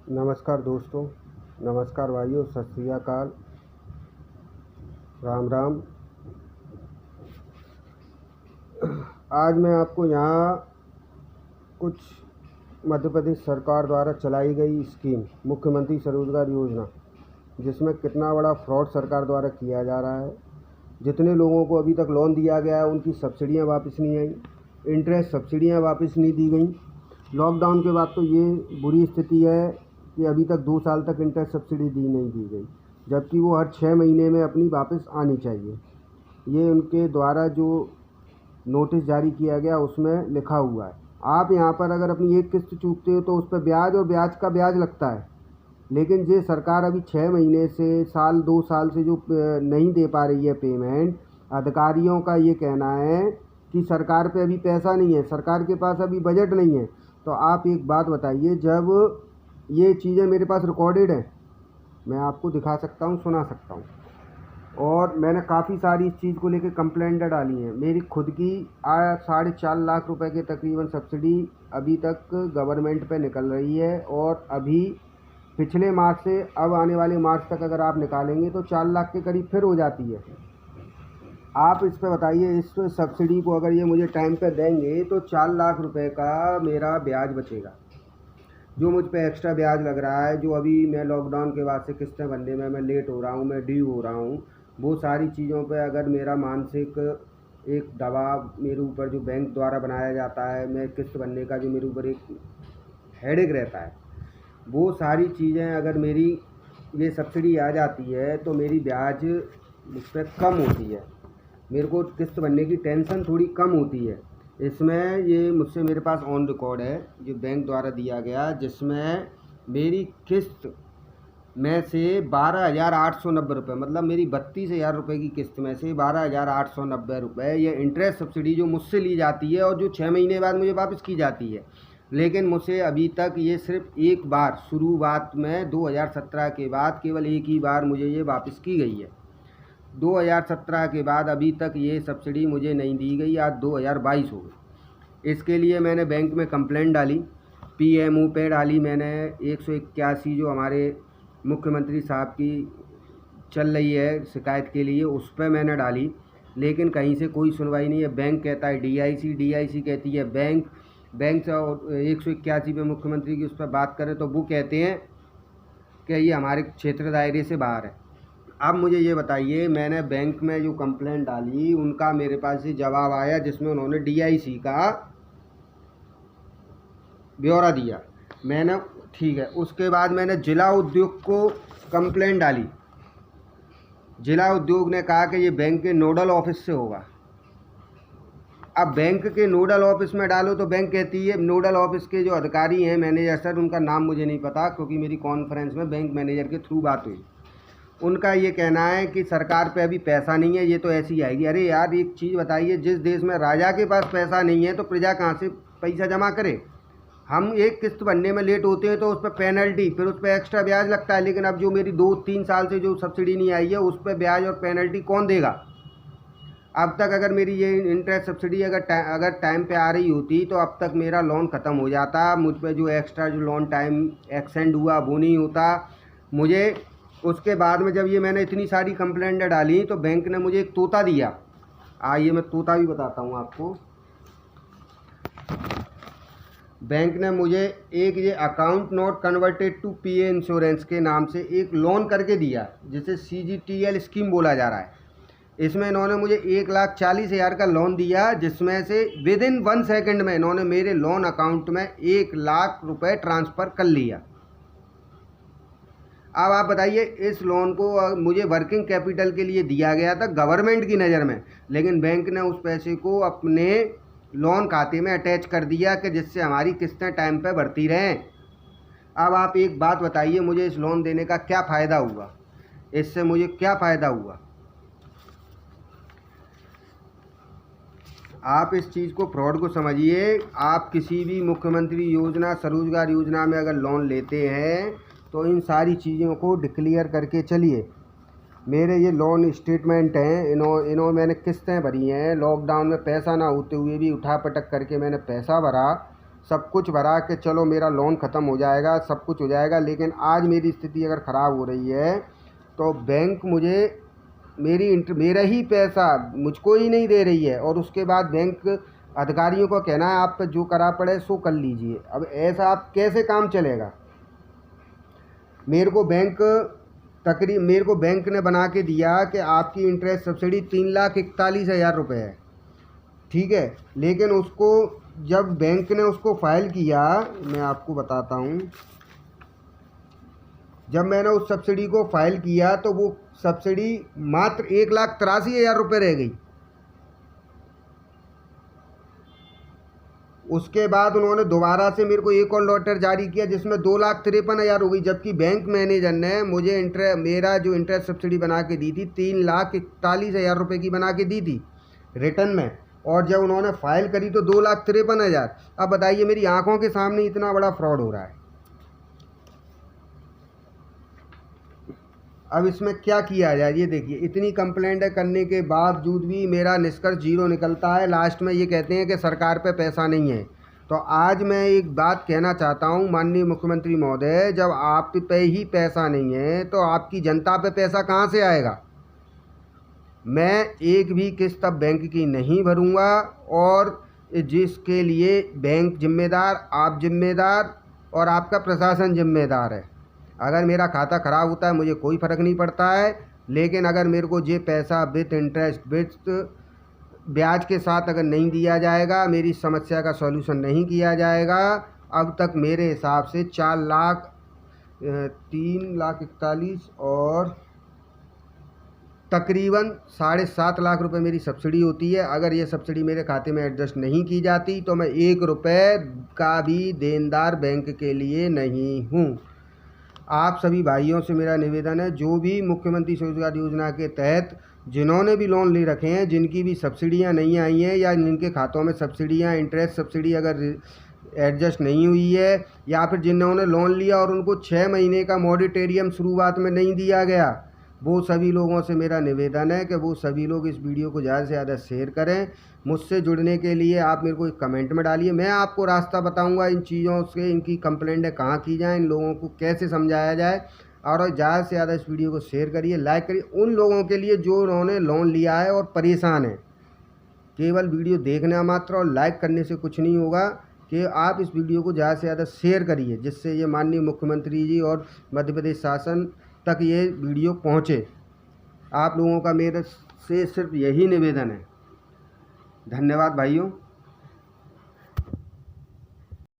नमस्कार दोस्तों, नमस्कार भाइयों, सत श्री अकाल, राम राम। आज मैं आपको यहाँ कुछ मध्य प्रदेश सरकार द्वारा चलाई गई स्कीम मुख्यमंत्री स्वरोजगार योजना, जिसमें कितना बड़ा फ्रॉड सरकार द्वारा किया जा रहा है। जितने लोगों को अभी तक लोन दिया गया है उनकी सब्सिडियाँ वापस नहीं आई, इंटरेस्ट सब्सिडियाँ वापस नहीं दी गई। लॉकडाउन के बाद तो ये बुरी स्थिति है कि अभी तक 2 साल तक इंटरेस्ट सब्सिडी नहीं दी गई, जबकि वो हर 6 महीने में अपनी वापस आनी चाहिए। ये उनके द्वारा जो नोटिस जारी किया गया उसमें लिखा हुआ है। आप यहाँ पर अगर अपनी एक किस्त चूकते हो तो उस पर ब्याज और ब्याज का ब्याज लगता है, लेकिन ये सरकार अभी 6 महीने से साल 2 साल से जो नहीं दे पा रही है पेमेंट। अधिकारियों का ये कहना है कि सरकार पे अभी पैसा नहीं है, सरकार के पास अभी बजट नहीं है। तो आप एक बात बताइए, जब ये चीज़ें मेरे पास रिकॉर्डेड हैं, मैं आपको दिखा सकता हूँ, सुना सकता हूँ, और मैंने काफ़ी सारी इस चीज़ को लेकर कंप्लेंट डाली हैं। मेरी खुद की 4.5 लाख रुपए के तकरीबन सब्सिडी अभी तक गवर्नमेंट पे निकल रही है, और अभी पिछले मार्च से अब आने वाले मार्च तक अगर आप निकालेंगे तो 4 लाख के करीब फिर हो जाती है। आप इस पे बताइए, इस सब्सिडी को अगर ये मुझे टाइम पे देंगे तो 4 लाख रुपए का मेरा ब्याज बचेगा। जो मुझ पे एक्स्ट्रा ब्याज लग रहा है, जो अभी मैं लॉकडाउन के बाद से किस्तें भरने में मैं लेट हो रहा हूँ, मैं ड्यू हो रहा हूँ, वो सारी चीज़ों पे अगर मेरा मानसिक एक दबाव मेरे ऊपर जो बैंक द्वारा बनाया जाता है, मैं किस्त भरने का जो मेरे ऊपर एक हेडेक रहता है, वो सारी चीज़ें अगर मेरी ये सब्सिडी आ जाती है तो मेरी ब्याज उस पर कम होती है, मेरे को किस्त भरने की टेंशन थोड़ी कम होती है। इसमें ये मुझसे मेरे पास ऑन रिकॉर्ड है जो बैंक द्वारा दिया गया, जिसमें मेरी किस्त में से 12,890 रुपये, मतलब मेरी 32,000 रुपये की किस्त में से 12,890 रुपये ये इंटरेस्ट सब्सिडी जो मुझसे ली जाती है और जो 6 महीने बाद मुझे वापस की जाती है। लेकिन मुझसे अभी तक ये सिर्फ एक बार शुरुआत में 2017 के बाद केवल एक ही बार मुझे ये वापस की गई है। 2017 के बाद अभी तक ये सब्सिडी मुझे नहीं दी गई। आज 2022 हो गई। इसके लिए मैंने बैंक में कंप्लेंट डाली, PMO पे डाली मैंने 181 जो हमारे मुख्यमंत्री साहब की चल रही है शिकायत के लिए, उस पर मैंने डाली, लेकिन कहीं से कोई सुनवाई नहीं है। बैंक कहता है DIC कहती है बैंक से 181 पे मुख्यमंत्री की उस पर बात करें तो वो कहते हैं कि ये हमारे क्षेत्र दायरे से बाहर है। अब मुझे ये बताइए, मैंने बैंक में जो कंप्लेंट डाली उनका मेरे पास ये जवाब आया जिसमें उन्होंने DIC का ब्यौरा दिया। मैंने ठीक है, उसके बाद मैंने जिला उद्योग को कंप्लेंट डाली। जिला उद्योग ने कहा कि ये बैंक के नोडल ऑफिस से होगा। अब बैंक के नोडल ऑफिस में डालो तो बैंक कहती है, नोडल ऑफिस के जो अधिकारी हैं मैनेजर सर, उनका नाम मुझे नहीं पता क्योंकि मेरी कॉन्फ्रेंस में बैंक मैनेजर के थ्रू बात हुई। उनका ये कहना है कि सरकार पे अभी पैसा नहीं है, ये तो ऐसी ही आएगी। अरे यार, एक चीज़ बताइए, जिस देश में राजा के पास पैसा नहीं है तो प्रजा कहाँ से पैसा जमा करे। हम एक किस्त बनने में लेट होते हैं तो उस पर पेनल्टी, फिर उस पर एक्स्ट्रा ब्याज लगता है। लेकिन अब जो मेरी 2-3 साल से जो सब्सिडी नहीं आई है उस पर ब्याज और पेनल्टी कौन देगा। अब तक अगर मेरी ये इंटरेस्ट सब्सिडी अगर टाइम पे आ रही होती तो अब तक मेरा लोन ख़त्म हो जाता। मुझ पर जो एक्स्ट्रा जो लोन टाइम एक्सटेंड हुआ वो नहीं होता मुझे। उसके बाद में जब ये मैंने इतनी सारी कंप्लेंट डाली तो बैंक ने मुझे एक तोता दिया। आइए मैं तोता भी बताता हूँ आपको। बैंक ने मुझे एक ये account not converted to PA insurance के नाम से एक लोन करके दिया, जिसे CGTL स्कीम बोला जा रहा है। इसमें इन्होंने मुझे 1,40,000 का लोन दिया, जिसमें से विदिन 1 सेकेंड में इन्होंने मेरे लोन अकाउंट में 1 लाख रुपए ट्रांसफ़र कर लिया। अब आप बताइए, इस लोन को मुझे वर्किंग कैपिटल के लिए दिया गया था गवर्नमेंट की नज़र में, लेकिन बैंक ने उस पैसे को अपने लोन खाते में अटैच कर दिया कि जिससे हमारी किस्तें टाइम पे भरती रहें। अब आप एक बात बताइए, मुझे इस लोन देने का क्या फ़ायदा हुआ, इससे मुझे क्या फ़ायदा हुआ। आप इस चीज़ को, फ्रॉड को समझिए। आप किसी भी मुख्यमंत्री योजना स्वरोजगार योजना में अगर लोन लेते हैं तो इन सारी चीज़ों को डिक्लेयर करके चलिए। मेरे ये लोन स्टेटमेंट हैं, इन्हों मैंने किस्तें भरी हैं। लॉकडाउन में पैसा ना होते हुए भी उठा पटक करके मैंने पैसा भरा, सब कुछ भरा कि चलो मेरा लोन ख़त्म हो जाएगा, सब कुछ हो जाएगा, लेकिन आज मेरी स्थिति अगर ख़राब हो रही है तो बैंक मुझे मेरा ही पैसा मुझको ही नहीं दे रही है, और उसके बाद बैंक अधिकारियों को कहना है आप पे जो करा पड़े सो कर लीजिए। अब ऐसा आप कैसे काम चलेगा? मेरे को बैंक ने बना के दिया कि आपकी इंटरेस्ट सब्सिडी 3,41,000 रुपये है, ठीक है। लेकिन उसको जब बैंक ने उसको फाइल किया, मैं आपको बताता हूँ, जब मैंने उस सब्सिडी को फाइल किया तो वो सब्सिडी मात्र 1,83,000 रुपये रह गई। उसके बाद उन्होंने दोबारा से मेरे को एक और लेटर जारी किया जिसमें 2,53,000 हो गई, जबकि बैंक मैनेजर ने मुझे मेरा जो इंटरेस्ट सब्सिडी बना के दी थी 3,41,000 रुपये की बना के दी थी रिटर्न में, और जब उन्होंने फाइल करी तो 2,53,000। अब बताइए, मेरी आंखों के सामने इतना बड़ा फ्रॉड हो रहा है। अब इसमें क्या किया जाए? ये देखिए, इतनी कंप्लेंट करने के बावजूद भी मेरा निष्कर्ष जीरो निकलता है। लास्ट में ये कहते हैं कि सरकार पे पैसा नहीं है। तो आज मैं एक बात कहना चाहता हूँ माननीय मुख्यमंत्री महोदय, जब आप पे ही पैसा नहीं है तो आपकी जनता पे पैसा कहाँ से आएगा? मैं एक भी किस्त अब बैंक की नहीं भरूँगा, और जिसके लिए बैंक जिम्मेदार, आप जिम्मेदार और आपका प्रशासन जिम्मेदार है। अगर मेरा खाता ख़राब होता है मुझे कोई फ़र्क नहीं पड़ता है, लेकिन अगर मेरे को ये पैसा विथ इंटरेस्ट विथ ब्याज के साथ अगर नहीं दिया जाएगा, मेरी समस्या का सॉल्यूशन नहीं किया जाएगा, अब तक मेरे हिसाब से 3,41,000 और तकरीबन 7.5 लाख रुपए मेरी सब्सिडी होती है। अगर ये सब्सिडी मेरे खाते में एडजस्ट नहीं की जाती तो मैं 1 रुपये का भी देनदार बैंक के लिए नहीं हूँ। आप सभी भाइयों से मेरा निवेदन है, जो भी मुख्यमंत्री स्वरोजगार योजना के तहत जिन्होंने भी लोन ले रखे हैं, जिनकी भी सब्सिडियां नहीं आई हैं, या जिनके खातों में सब्सिडियां इंटरेस्ट सब्सिडी अगर एडजस्ट नहीं हुई है, या फिर जिन्होंने लोन लिया और उनको 6 महीने का मॉडिटेरियम शुरुआत में नहीं दिया गया, वो सभी लोगों से मेरा निवेदन है कि वो सभी लोग इस वीडियो को ज़्यादा से ज़्यादा शेयर करें। मुझसे जुड़ने के लिए आप मेरे को एक कमेंट में डालिए, मैं आपको रास्ता बताऊंगा इन चीज़ों से, इनकी कंप्लेंटें कहाँ की जाएँ, इन लोगों को कैसे समझाया जाए। और ज़्यादा से ज़्यादा इस वीडियो को शेयर करिए, लाइक करिए उन लोगों के लिए जो उन्होंने लोन लिया है और परेशान है। केवल वीडियो देखना मात्र और लाइक करने से कुछ नहीं होगा, कि आप इस वीडियो को ज़्यादा से ज़्यादा शेयर करिए, जिससे ये माननीय मुख्यमंत्री जी और मध्य प्रदेश शासन तक ये वीडियो पहुँचे। आप लोगों का मेरे से सिर्फ यही निवेदन है। धन्यवाद भाइयों।